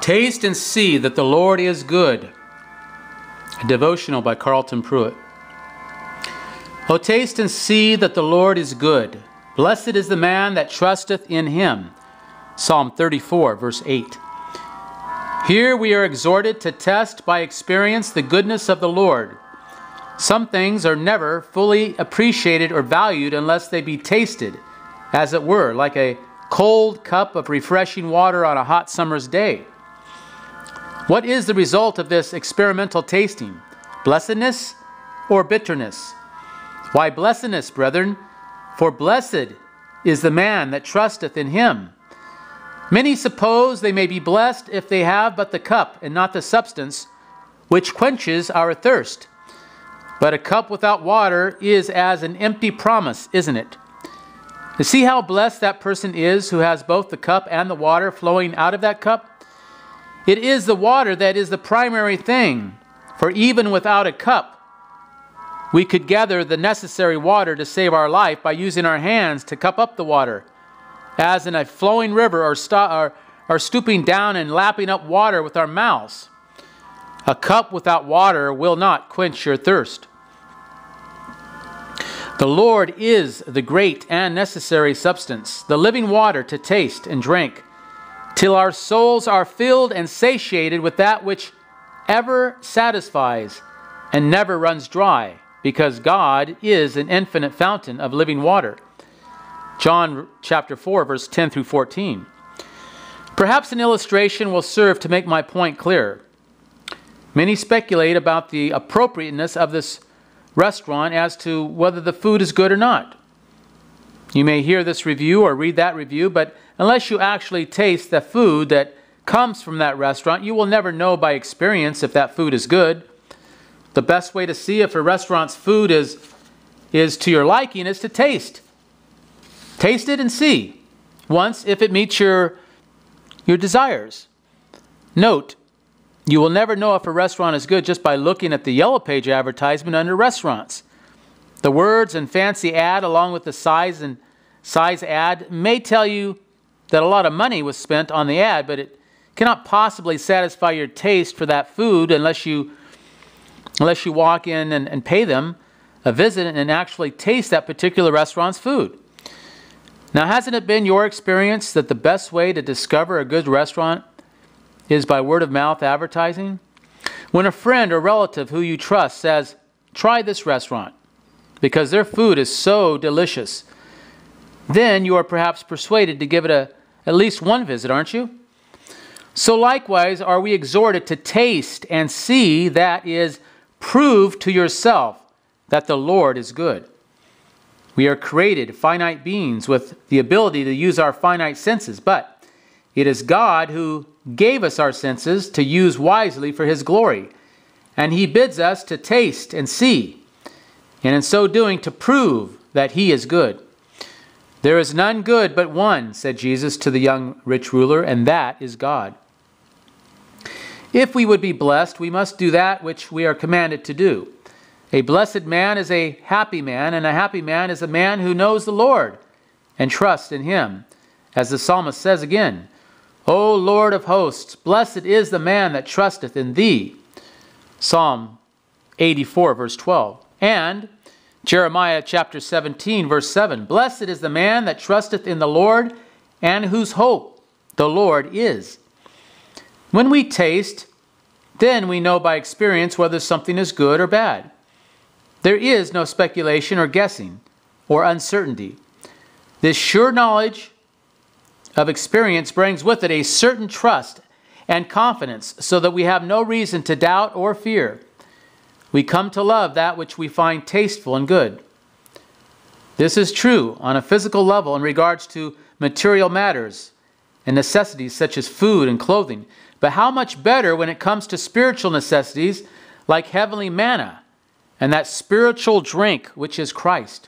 Taste and see that the Lord is good. A devotional by Carlton, Pruitt. O taste and see that the Lord is good. Blessed is the man that trusteth in him. Psalm 34, verse 8. Here we are exhorted to test by experience the goodness of the Lord. Some things are never fully appreciated or valued unless they be tasted, as it were, like a cold cup of refreshing water on a hot summer's day. What is the result of this experimental tasting? Blessedness or bitterness? Why blessedness, brethren? For blessed is the man that trusteth in him. Many suppose they may be blessed if they have but the cup and not the substance, which quenches our thirst. But a cup without water is as an empty promise, isn't it? You see how blessed that person is who has both the cup and the water flowing out of that cup? It is the water that is the primary thing, for even without a cup, we could gather the necessary water to save our life by using our hands to cup up the water, as in a flowing river, or stooping down and lapping up water with our mouths. A cup without water will not quench your thirst. The Lord is the great and necessary substance, the living water to taste and drink, till our souls are filled and satiated with that which ever satisfies and never runs dry, because God is an infinite fountain of living water. John chapter 4, verse 10 through 14. Perhaps an illustration will serve to make my point clearer. Many speculate about the appropriateness of this restaurant as to whether the food is good or not. You may hear this review or read that review, but unless you actually taste the food that comes from that restaurant, you will never know by experience if that food is good. The best way to see if a restaurant's food is to your liking is to taste. Taste it and see once if it meets your desires. Note, you will never know if a restaurant is good just by looking at the Yellow Page advertisement under restaurants. The words and fancy ad along with the size ad may tell you that a lot of money was spent on the ad, but it cannot possibly satisfy your taste for that food unless you walk in and pay them a visit and actually taste that particular restaurant's food. Now, hasn't it been your experience that the best way to discover a good restaurant is by word-of-mouth advertising? When a friend or relative who you trust says, "Try this restaurant because their food is so delicious," then you are perhaps persuaded to give it at least one visit, aren't you? So likewise are we exhorted to taste and see, that is, prove to yourself that the Lord is good. We are created finite beings with the ability to use our finite senses, but it is God who gave us our senses to use wisely for His glory, and He bids us to taste and see, and in so doing to prove that He is good. There is none good but one, said Jesus to the young rich ruler, and that is God. If we would be blessed, we must do that which we are commanded to do. A blessed man is a happy man, and a happy man is a man who knows the Lord and trusts in Him. As the psalmist says again, O Lord of hosts, blessed is the man that trusteth in Thee. Psalm 84, verse 12. And Jeremiah chapter 17, verse 7. Blessed is the man that trusteth in the Lord, and whose hope the Lord is. When we taste, then we know by experience whether something is good or bad. There is no speculation or guessing or uncertainty. This sure knowledge of experience brings with it a certain trust and confidence, so that we have no reason to doubt or fear. We come to love that which we find tasteful and good. This is true on a physical level in regards to material matters and necessities such as food and clothing. But how much better when it comes to spiritual necessities like heavenly manna and that spiritual drink which is Christ.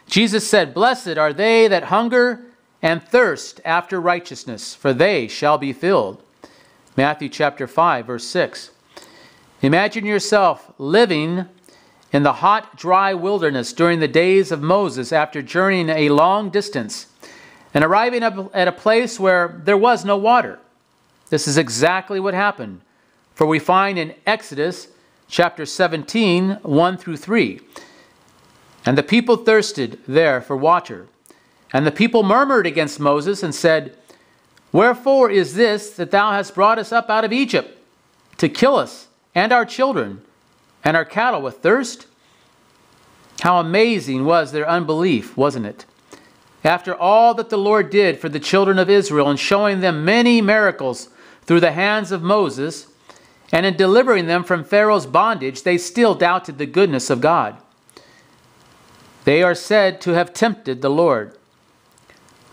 Jesus said, Blessed are they that hunger and thirst after righteousness, for they shall be filled. Matthew chapter 5, verse 6. Imagine yourself living in the hot, dry wilderness during the days of Moses after journeying a long distance and arriving at a place where there was no water. This is exactly what happened. For we find in Exodus chapter 17, 1 through 3, "And the people thirsted there for water. And the people murmured against Moses and said, Wherefore is this that thou hast brought us up out of Egypt, to kill us and our children and our cattle with thirst?" How amazing was their unbelief, wasn't it? After all that the Lord did for the children of Israel in showing them many miracles through the hands of Moses, and in delivering them from Pharaoh's bondage, they still doubted the goodness of God. They are said to have tempted the Lord.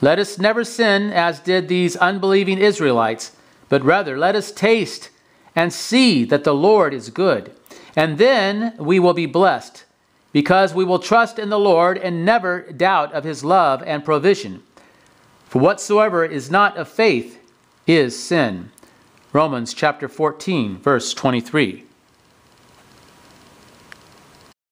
Let us never sin as did these unbelieving Israelites, but rather let us taste and see that the Lord is good. And then we will be blessed, because we will trust in the Lord and never doubt of his love and provision. For whatsoever is not of faith is sin. Romans chapter 14, verse 23.